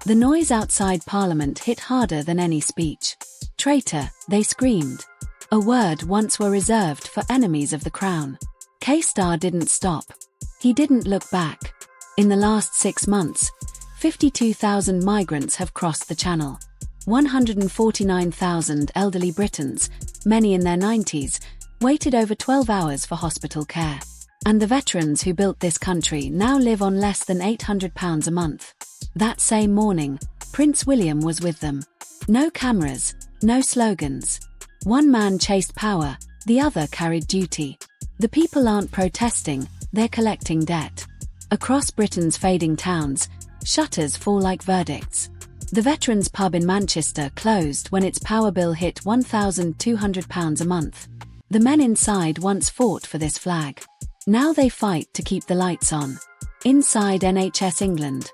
The noise outside Parliament hit harder than any speech. Traitor, they screamed. A word once were reserved for enemies of the crown. K-Star didn't stop. He didn't look back. In the last 6 months, 52,000 migrants have crossed the Channel. 149,000 elderly Britons, many in their 90s, waited over 12 hours for hospital care. And the veterans who built this country now live on less than £800 a month. That same morning, Prince William was with them. No cameras, no slogans. One man chased power, the other carried duty. The people aren't protesting, they're collecting debt. Across Britain's fading towns, shutters fall like verdicts. The Veterans Pub in Manchester closed when its power bill hit £1,200 a month. The men inside once fought for this flag. Now they fight to keep the lights on. Inside NHS England.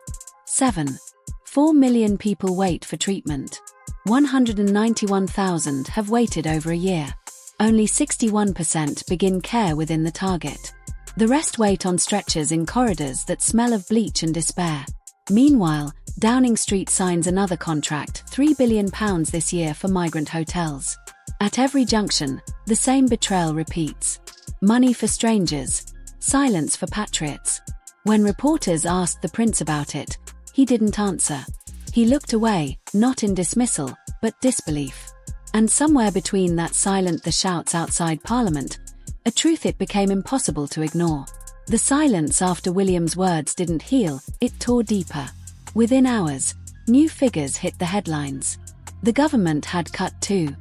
4 million people wait for treatment. 191,000 have waited over a year. Only 61% begin care within the target. The rest wait on stretchers in corridors that smell of bleach and despair. Meanwhile, Downing Street signs another contract, £3 billion this year for migrant hotels. At every junction, the same betrayal repeats. Money for strangers, silence for patriots. When reporters asked the prince about it, he didn't answer. He looked away, not in dismissal, but disbelief. And somewhere between that silence, the shouts outside Parliament, a truth it became impossible to ignore. The silence after William's words didn't heal, it tore deeper. Within hours, new figures hit the headlines. The government had cut £3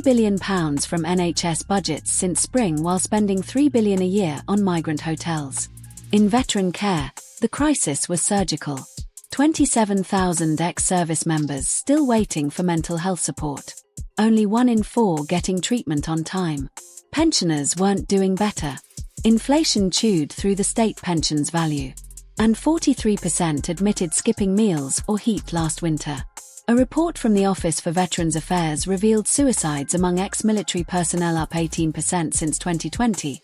billion from NHS budgets since spring while spending £3 billion a year on migrant hotels. In veteran care, the crisis was surgical. 27,000 ex-service members still waiting for mental health support. Only 1 in 4 getting treatment on time. Pensioners weren't doing better. Inflation chewed through the state pension's value. And 43% admitted skipping meals or heat last winter. A report from the Office for Veterans Affairs revealed suicides among ex-military personnel up 18% since 2020,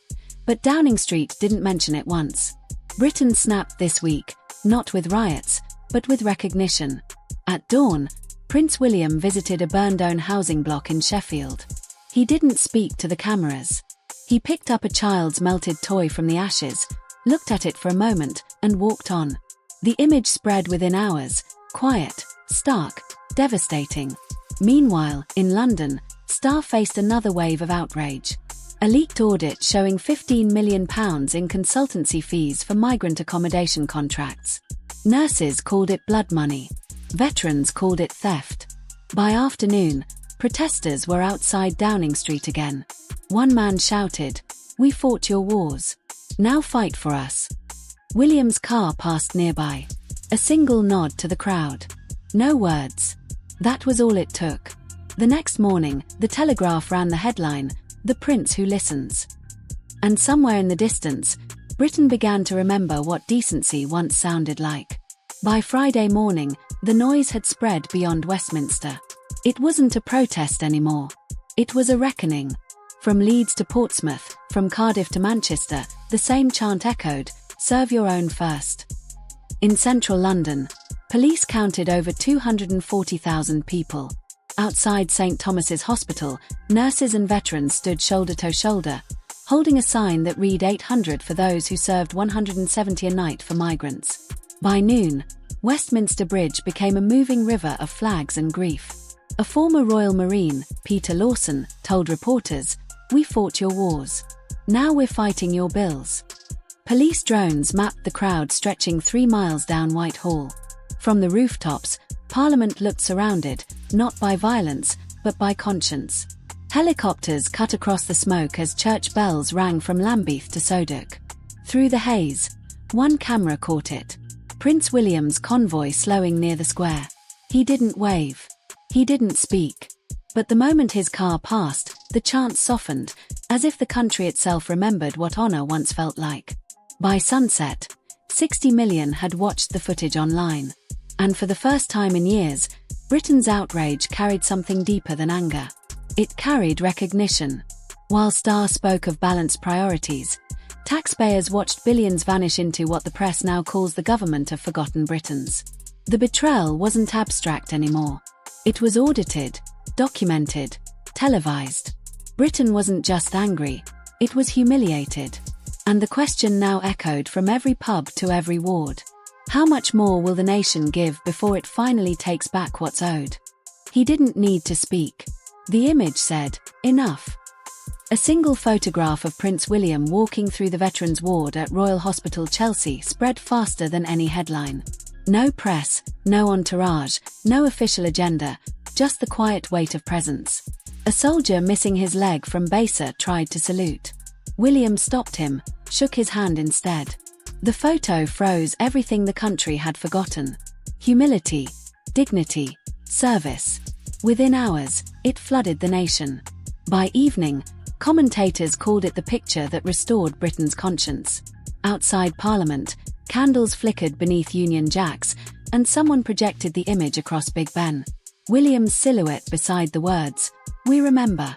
but Downing Street didn't mention it once. Britain snapped this week, not with riots, but with recognition. At dawn, Prince William visited a burned-down housing block in Sheffield. He didn't speak to the cameras. He picked up a child's melted toy from the ashes, looked at it for a moment, and walked on. The image spread within hours, quiet, stark, devastating. Meanwhile, in London, Star faced another wave of outrage. A leaked audit showing £15 million in consultancy fees for migrant accommodation contracts. Nurses called it blood money. Veterans called it theft. By afternoon, protesters were outside Downing Street again. One man shouted, "We fought your wars. Now fight for us." William's car passed nearby. A single nod to the crowd. No words. That was all it took. The next morning, the Telegraph ran the headline, "The Prince Who Listens." And somewhere in the distance, Britain began to remember what decency once sounded like. By Friday morning, the noise had spread beyond Westminster. It wasn't a protest anymore. It was a reckoning. From Leeds to Portsmouth, from Cardiff to Manchester, the same chant echoed, "Serve your own first." In central London, police counted over 240,000 people. Outside St. Thomas's Hospital, nurses and veterans stood shoulder to shoulder, holding a sign that read 800 for those who served 170 a night for migrants. By noon, Westminster Bridge became a moving river of flags and grief. A former Royal Marine, Peter Lawson, told reporters, "We fought your wars. Now we're fighting your bills." Police drones mapped the crowd stretching 3 miles down Whitehall. From the rooftops, Parliament looked surrounded, not by violence, but by conscience. Helicopters cut across the smoke as church bells rang from Lambeth to Southwark. Through the haze, one camera caught it. Prince William's convoy slowing near the square. He didn't wave. He didn't speak. But the moment his car passed, the chant softened, as if the country itself remembered what honour once felt like. By sunset, 60 million had watched the footage online. And for the first time in years, Britain's outrage carried something deeper than anger. It carried recognition. While Starr spoke of balanced priorities, taxpayers watched billions vanish into what the press now calls the government of forgotten Britons. The betrayal wasn't abstract anymore. It was audited, documented, televised. Britain wasn't just angry, it was humiliated. And the question now echoed from every pub to every ward. How much more will the nation give before it finally takes back what's owed? He didn't need to speak. The image said, enough. A single photograph of Prince William walking through the Veterans Ward at Royal Hospital Chelsea spread faster than any headline. No press, no entourage, no official agenda, just the quiet weight of presence. A soldier missing his leg from Basa tried to salute. William stopped him, shook his hand instead. The photo froze everything the country had forgotten. Humility, dignity, service. Within hours, it flooded the nation. By evening, commentators called it the picture that restored Britain's conscience. Outside Parliament, candles flickered beneath Union Jacks, and someone projected the image across Big Ben. William's silhouette beside the words, "We remember."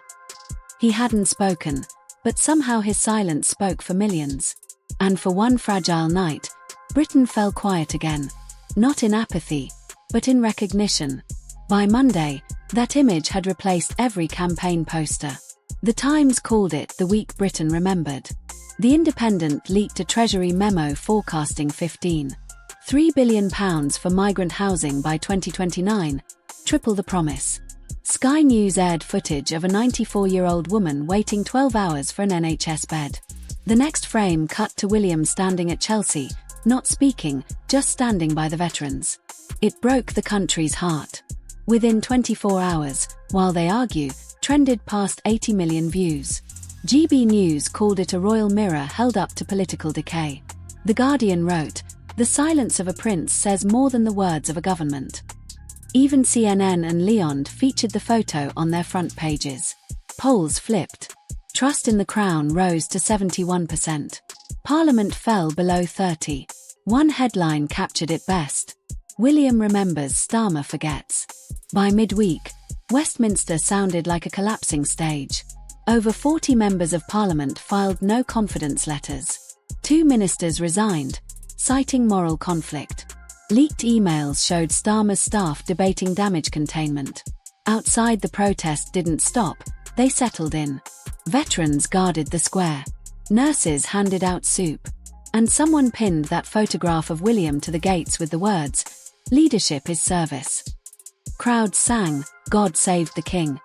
He hadn't spoken, but somehow his silence spoke for millions. And for one fragile night, Britain fell quiet again. Not in apathy, but in recognition. By Monday, that image had replaced every campaign poster. The Times called it the week Britain remembered. The Independent leaked a Treasury memo forecasting £15.3 billion for migrant housing by 2029, triple the promise. Sky News aired footage of a 94-year-old woman waiting 12 hours for an NHS bed. The next frame cut to William standing at Chelsea, not speaking, just standing by the veterans. It broke the country's heart. Within 24 hours, While They Argue trended past 80 million views. GB News called it a royal mirror held up to political decay. The Guardian wrote, "The silence of a prince says more than the words of a government." Even CNN and Leon featured the photo on their front pages. Polls flipped. Trust in the Crown rose to 71%. Parliament fell below 30. One headline captured it best. William remembers, Starmer forgets. By midweek, Westminster sounded like a collapsing stage. Over 40 members of Parliament filed no confidence letters. 2 ministers resigned, citing moral conflict. Leaked emails showed Starmer's staff debating damage containment. Outside, the protest didn't stop, they settled in. Veterans guarded the square. Nurses handed out soup. And someone pinned that photograph of William to the gates with the words, "Leadership is service." Crowds sang, "God Save the King,"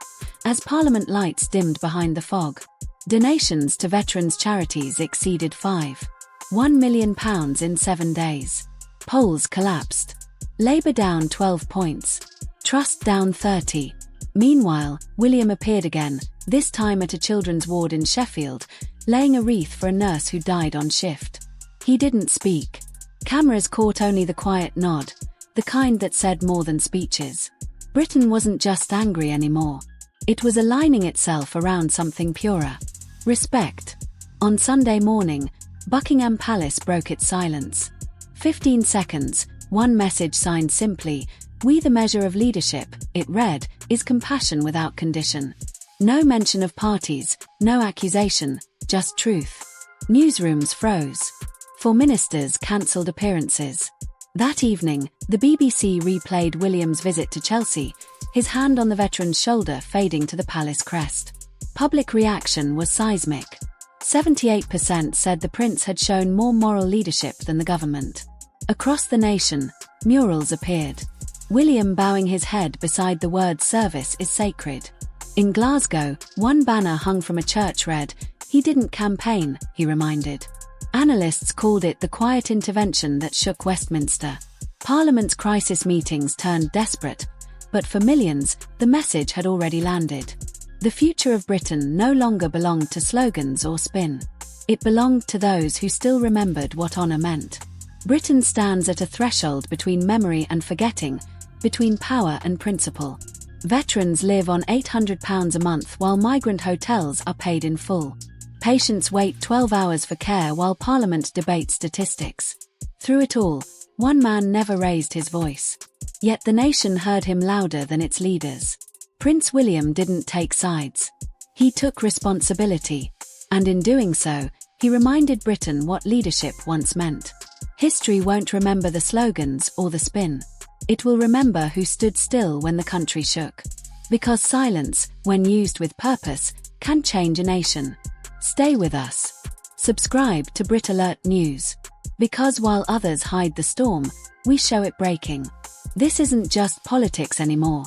as Parliament lights dimmed behind the fog. Donations to veterans' charities exceeded £5.1 million in 7 days. Polls collapsed. Labour down 12 points. Trust down 30. Meanwhile, William appeared again, this time at a children's ward in Sheffield, laying a wreath for a nurse who died on shift. He didn't speak. Cameras caught only the quiet nod, the kind that said more than speeches. Britain wasn't just angry anymore. It was aligning itself around something purer. Respect. On Sunday morning, Buckingham Palace broke its silence. 15 seconds, one message signed simply, "We the measure of leadership," it read, "is compassion without condition." No mention of parties, no accusation, just truth. Newsrooms froze. 4 ministers cancelled appearances. That evening, the BBC replayed William's visit to Chelsea, his hand on the veteran's shoulder fading to the palace crest. Public reaction was seismic. 78% said the prince had shown more moral leadership than the government. Across the nation, murals appeared. William bowing his head beside the word "service is sacred." In Glasgow, one banner hung from a church read, "He didn't campaign," he reminded. Analysts called it the quiet intervention that shook Westminster. Parliament's crisis meetings turned desperate, but for millions, the message had already landed. The future of Britain no longer belonged to slogans or spin. It belonged to those who still remembered what honour meant. Britain stands at a threshold between memory and forgetting, between power and principle. Veterans live on £800 a month while migrant hotels are paid in full. Patients wait 12 hours for care while Parliament debates statistics. Through it all, one man never raised his voice. Yet the nation heard him louder than its leaders. Prince William didn't take sides. He took responsibility, and in doing so, he reminded Britain what leadership once meant. History won't remember the slogans or the spin. It will remember who stood still when the country shook. Because silence, when used with purpose, can change a nation. Stay with us. Subscribe to Brit Alert News. Because while others hide the storm, we show it breaking. This isn't just politics anymore.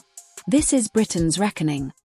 This is Britain's reckoning.